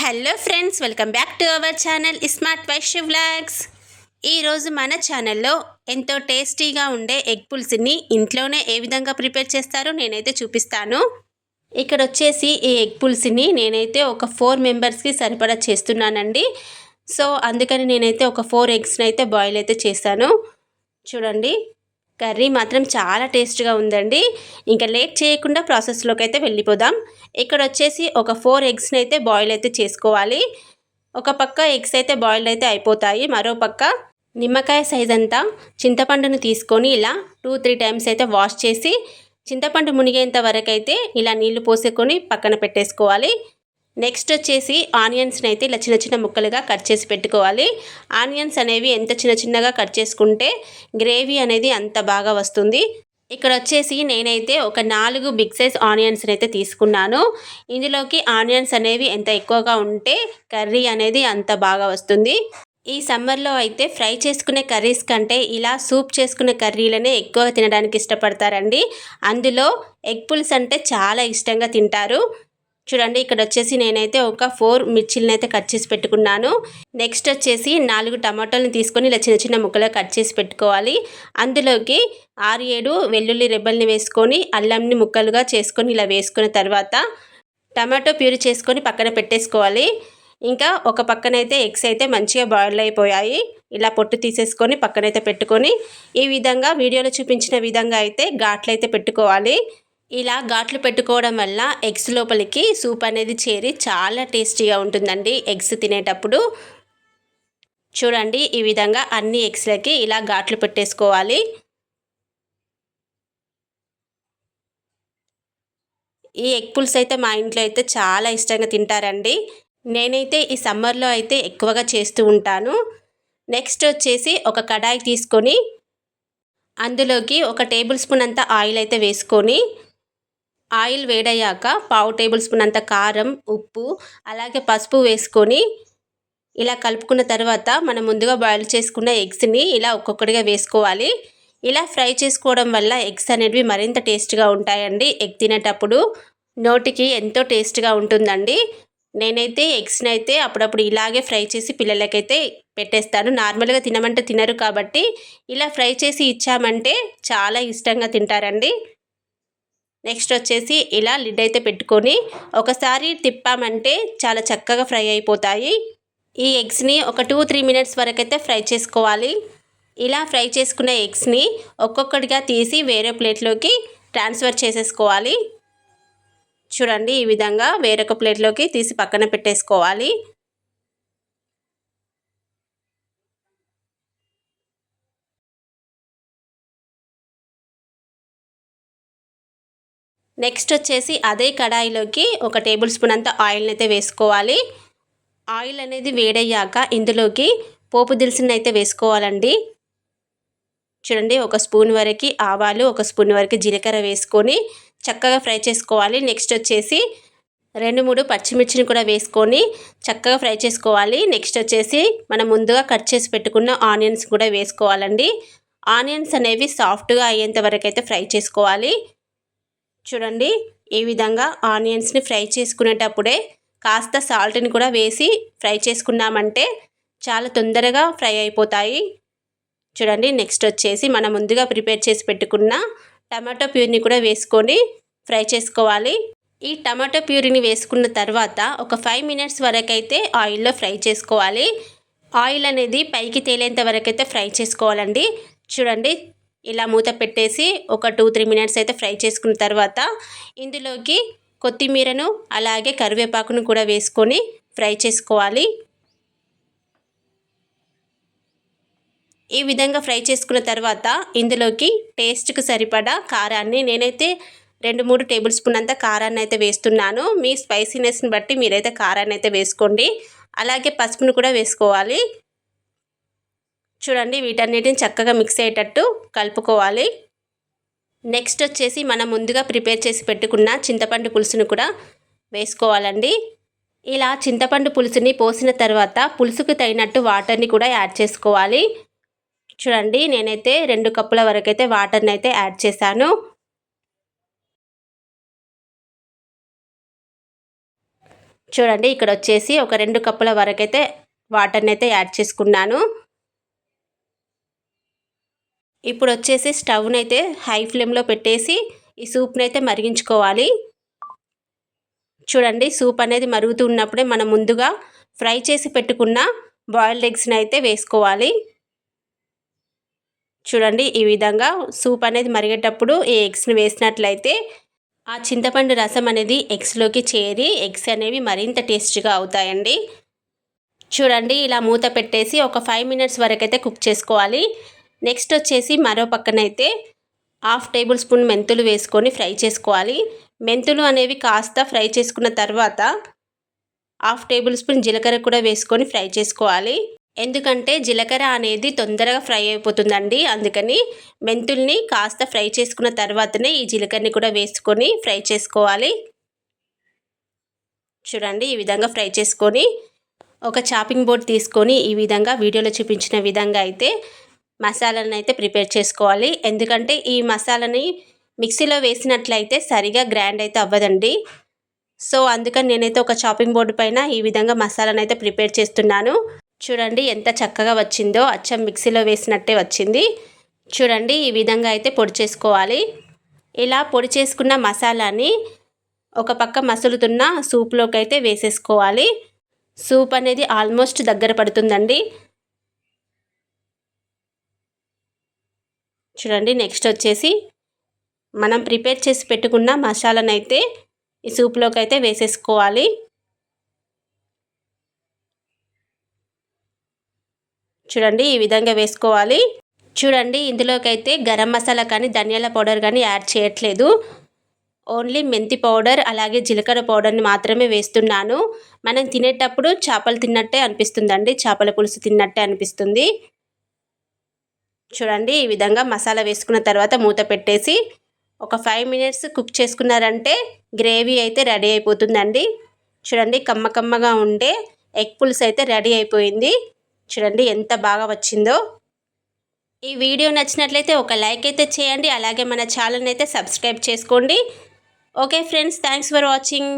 Hello friends, welcome back to our channel smart Vaishya vlogs. ఈరోజు మన ఛానల్లో ఎంతో టేస్టీగా ఉండే ఎగ్ పులుసుని ఇంట్లోనే ఏ విధంగా ప్రిపేర్ చేస్తారో నేనైతే చూపిస్తాను. ఇక్కడ వచ్చేసి ఈ ఎగ్ పులుసుని నేనైతే ఒక 4 మెంబర్స్కి సరిపడా చేస్తున్నానండి. సో అందుకని నేనైతే ఒక 4 ఎగ్స్ని అయితే బాయిల్ అయితే చేశాను. చూడండి, కర్రీ మాత్రం చాలా టేస్ట్గా ఉందండి. ఇంకా లేట్ చేయకుండా ప్రాసెస్లోకి అయితే వెళ్ళిపోదాం. ఇక్కడ వచ్చేసి ఒక 4 ఎగ్స్ని అయితే బాయిల్ అయితే చేసుకోవాలి. ఒక పక్క ఎగ్స్ అయితే బాయిల్ అయితే అయిపోతాయి, మరో పక్క నిమ్మకాయ సైజ్ అంతా చింతపండును తీసుకొని ఇలా 2-3 టైమ్స్ అయితే వాష్ చేసి చింతపండు మునిగేంత వరకు అయితే ఇలా నీళ్లు పోసుకొని పక్కన పెట్టేసుకోవాలి. నెక్స్ట్ వచ్చేసి ఆనియన్స్ని అయితే ఇలా చిన్న చిన్న ముక్కలుగా కట్ చేసి పెట్టుకోవాలి. ఆనియన్స్ అనేవి ఎంత చిన్నగా కట్ చేసుకుంటే గ్రేవీ అనేది అంత బాగా వస్తుంది. ఇక్కడ వచ్చేసి నేనైతే ఒక 4 బిగ్ సైజ్ ఆనియన్స్ని అయితే తీసుకున్నాను. ఇందులోకి ఆనియన్స్ అనేవి ఎంత ఎక్కువగా ఉంటే కర్రీ అనేది అంత బాగా వస్తుంది. ఈ సమ్మర్లో అయితే ఫ్రై చేసుకునే కర్రీస్ కంటే ఇలా సూప్ చేసుకునే కర్రీలనే ఎక్కువగా తినడానికి ఇష్టపడతారండి. అందులో ఎగ్ పులుసు అంటే చాలా ఇష్టంగా తింటారు. చూడండి, ఇక్కడ వచ్చేసి నేనైతే ఒక 4 మిర్చిలను అయితే కట్ చేసి పెట్టుకున్నాను. నెక్స్ట్ వచ్చేసి 4 టమాటోలను తీసుకొని ఇలా చిన్న చిన్న ముక్కలుగా కట్ చేసి పెట్టుకోవాలి. అందులోకి 6-7 వెల్లుల్లి రెబ్బల్ని వేసుకొని అల్లంని ముక్కలుగా చేసుకొని ఇలా వేసుకున్న తర్వాత టమాటో ప్యూరీ చేసుకొని పక్కన పెట్టేసుకోవాలి. ఇంకా ఒక పక్కనైతే ఎగ్స్ అయితే మంచిగా బాయిల్ అయిపోయాయి. ఇలా పొట్టు తీసేసుకొని పక్కనైతే పెట్టుకొని ఈ విధంగా వీడియోలో చూపించిన విధంగా అయితే ఘాట్లు అయితే పెట్టుకోవాలి. ఇలా ఘాట్లు పెట్టుకోవడం వల్ల ఎగ్స్ లోపలికి సూప్ అనేది చేరి చాలా టేస్టీగా ఉంటుందండి ఎగ్స్ తినేటప్పుడు. చూడండి, ఈ విధంగా అన్ని ఎగ్స్లకి ఇలా ఘాట్లు పెట్టేసుకోవాలి. ఈ ఎగ్ పులుసు అయితే మా ఇంట్లో అయితే చాలా ఇష్టంగా తింటారండి. నేనైతే ఈ సమ్మర్లో అయితే ఎక్కువగా చేస్తూ ఉంటాను. నెక్స్ట్ వచ్చేసి ఒక కడాయి తీసుకొని అందులోకి 1 టేబుల్ స్పూన్ అంత ఆయిల్ అయితే వేసుకొని ఆయిల్ వేడయ్యాక 1/2 టేబుల్ స్పూన్ అంత కారం, ఉప్పు అలాగే పసుపు వేసుకొని ఇలా కలుపుకున్న తర్వాత మనం ముందుగా బాయిల్ చేసుకున్న ఎగ్స్ని ఇలా ఒక్కొక్కటిగా వేసుకోవాలి. ఇలా ఫ్రై చేసుకోవడం వల్ల ఎగ్స్ అనేవి మరింత టేస్ట్గా ఉంటాయండి. ఎగ్ తినేటప్పుడు నోటికి ఎంతో టేస్ట్గా ఉంటుందండి. నేనైతే ఎగ్స్ని అయితే అప్పుడప్పుడు ఇలాగే ఫ్రై చేసి పిల్లలకైతే పెట్టేస్తాను. నార్మల్గా తినమంటే తినరు కాబట్టి ఇలా ఫ్రై చేసి ఇచ్చామంటే చాలా ఇష్టంగా తింటారండి. నెక్స్ట్ వచ్చేసి ఇలా లిడ్ అయితే పెట్టుకొని ఒకసారి తిప్పామంటే చాలా చక్కగా ఫ్రై అయిపోతాయి. ఈ ఎగ్స్ని ఒక 2-3 మినిట్స్ వరకు అయితే ఫ్రై చేసుకోవాలి. ఇలా ఫ్రై చేసుకున్న ఎగ్స్ని ఒక్కొక్కటిగా తీసి వేరే ప్లేట్లోకి ట్రాన్స్ఫర్ చేసేసుకోవాలి. చూడండి, ఈ విధంగా వేరొక ప్లేట్లోకి తీసి పక్కన పెట్టేసుకోవాలి. నెక్స్ట్ వచ్చేసి అదే కడాయిలోకి 1 టేబుల్ స్పూన్ అంత ఆయిల్ని అయితే వేసుకోవాలి. ఆయిల్ అనేది వేడయ్యాక ఇందులోకి పోపు దినుసులను అయితే వేసుకోవాలండి. చూడండి, 1 స్పూన్ వరకు ఆవాలు, 1 స్పూన్ వరకు జీలకర్ర వేసుకొని చక్కగా ఫ్రై చేసుకోవాలి. నెక్స్ట్ వచ్చేసి 2-3 పచ్చిమిర్చిని కూడా వేసుకొని చక్కగా ఫ్రై చేసుకోవాలి. నెక్స్ట్ వచ్చేసి మనం ముందుగా కట్ చేసి పెట్టుకున్న ఆనియన్స్ కూడా వేసుకోవాలండి. ఆనియన్స్ అనేవి సాఫ్ట్గా అయ్యేంత వరకు అయితే ఫ్రై చేసుకోవాలి. చూడండి, ఈ విధంగా ఆనియన్స్ని ఫ్రై చేసుకునేటప్పుడే కాస్త సాల్ట్ని కూడా వేసి ఫ్రై చేసుకున్నామంటే చాలా తొందరగా ఫ్రై అయిపోతాయి. చూడండి, నెక్స్ట్ వచ్చేసి మనం ముందుగా ప్రిపేర్ చేసి పెట్టుకున్న టమాటో ప్యూరీని కూడా వేసుకొని ఫ్రై చేసుకోవాలి. ఈ టమాటో ప్యూరీని వేసుకున్న తర్వాత ఒక 5 మినిట్స్ వరకు అయితే ఆయిల్లో ఫ్రై చేసుకోవాలి. ఆయిల్ అనేది పైకి తేలేంత వరకు అయితే ఫ్రై చేసుకోవాలండి. చూడండి, ఇలా మూత పెట్టేసి ఒక 2-3 మినిట్స్ అయితే ఫ్రై చేసుకున్న తర్వాత ఇందులోకి కొత్తిమీరను అలాగే కరివేపాకును కూడా వేసుకొని ఫ్రై చేసుకోవాలి. ఈ విధంగా ఫ్రై చేసుకున్న తర్వాత ఇందులోకి టేస్ట్కి సరిపడా కారాన్ని నేనైతే 2-3 టేబుల్ స్పూన్ అంత కారాన్ని అయితే వేస్తున్నాను. మీ స్పైసీనెస్ని బట్టి మీరైతే కారాన్ని అయితే వేసుకోండి. అలాగే పసుపును కూడా వేసుకోవాలి. చూడండి, వీటన్నిటిని చక్కగా మిక్స్ అయ్యేటట్టు కలుపుకోవాలి. నెక్స్ట్ వచ్చేసి మనం ముందుగా ప్రిపేర్ చేసి పెట్టుకున్న చింతపండు పులుసును కూడా వేసుకోవాలండి. ఇలా చింతపండు పులుసుని పోసిన తర్వాత పులుసుకు తగినట్టు వాటర్ని కూడా యాడ్ చేసుకోవాలి. చూడండి, నేనైతే 2 కప్పుల వరకు అయితే వాటర్ని అయితే యాడ్ చేశాను. చూడండి ఇక్కడ వచ్చేసి ఒక 2 కప్పుల వరకైతే వాటర్ని అయితే యాడ్ చేసుకున్నాను. ఇప్పుడు వచ్చేసి స్టవ్ని అయితే హై ఫ్లేమ్లో పెట్టేసి ఈ సూప్ని అయితే మరిగించుకోవాలి. చూడండి సూప్ అనేది మరుగుతూ ఉన్నప్పుడే మనం ముందుగా ఫ్రై చేసి పెట్టుకున్న బాయిల్డ్ ఎగ్స్ని అయితే వేసుకోవాలి. చూడండి ఈ విధంగా సూప్ అనేది మరిగేటప్పుడు ఈ ఎగ్స్ని వేసినట్లయితే ఆ చింతపండు రసం అనేది ఎగ్స్లోకి చేరి ఎగ్స్ అనేవి మరింత టేస్టీగా అవుతాయండి. చూడండి ఇలా మూత పెట్టేసి ఒక 5 మినిట్స్ వరకు అయితే కుక్ చేసుకోవాలి. నెక్స్ట్ వచ్చేసి మరో పక్కనైతే 1/2 టేబుల్ స్పూన్ మెంతులు వేసుకొని ఫ్రై చేసుకోవాలి. మెంతులు అనేవి కాస్త ఫ్రై చేసుకున్న తర్వాత 1/2 టేబుల్ స్పూన్ జీలకర్ర కూడా వేసుకొని ఫ్రై చేసుకోవాలి. ఎందుకంటే జీలకర్ర అనేది తొందరగా ఫ్రై అయిపోతుందండి. అందుకని మెంతుల్ని కాస్త ఫ్రై చేసుకున్న తర్వాతనే ఈ జీలకర్రని కూడా వేసుకొని ఫ్రై చేసుకోవాలి. చూడండి ఈ విధంగా ఫ్రై చేసుకొని ఒక చాపింగ్ బోర్డ్ తీసుకొని ఈ విధంగా వీడియోలో చూపించిన విధంగా అయితే మసాలాలను అయితే ప్రిపేర్ చేసుకోవాలి. ఎందుకంటే ఈ మసాలాని మిక్సీలో వేసినట్లయితే సరిగా గ్రైండ్ అయితే అవ్వదండి. సో అందుకని నేనైతే ఒక చాపింగ్ బోర్డు పైన ఈ విధంగా మసాలాను అయితే ప్రిపేర్ చేస్తున్నాను. చూడండి ఎంత చక్కగా వచ్చిందో, అచ్చం మిక్సీలో వేసినట్టే వచ్చింది. చూడండి ఈ విధంగా అయితే పొడి చేసుకోవాలి. ఇలా పొడి చేసుకున్న మసాలాని ఒక పక్క మసులుతున్న సూప్లోకి అయితే వేసేసుకోవాలి. సూప్ అనేది ఆల్మోస్ట్ దగ్గర పడుతుందండి. చూడండి నెక్స్ట్ వచ్చేసి మనం ప్రిపేర్ చేసి పెట్టుకున్న మసాలాను అయితే ఈ సూప్లోకి అయితే వేసేసుకోవాలి. చూడండి ఈ విధంగా వేసుకోవాలి. చూడండి ఇందులోకి అయితే గరం మసాలా కానీ ధనియాల పౌడర్ కానీ యాడ్ చేయట్లేదు. ఓన్లీ మెంతి పౌడర్ అలాగే జీలకర్ర పౌడర్ని మాత్రమే వేస్తున్నాను. మనం తినేటప్పుడు చేపలు తిన్నట్టే అనిపిస్తుందండి, చేపల పులుసు తిన్నట్టే అనిపిస్తుంది. చూడండి ఈ విధంగా మసాలా వేసుకున్న తర్వాత మూత పెట్టేసి ఒక 5 మినిట్స్ కుక్ చేసుకున్నారంటే గ్రేవీ అయితే రెడీ అయిపోతుందండి. చూడండి కమ్మగా ఉండే ఎగ్ పులుసు అయితే రెడీ అయిపోయింది. చూడండి ఎంత బాగా వచ్చిందో. ఈ వీడియో నచ్చినట్లయితే ఒక లైక్ అయితే చేయండి. అలాగే మన ఛానల్ని అయితే సబ్స్క్రైబ్ చేసుకోండి. Okay friends, thanks for watching.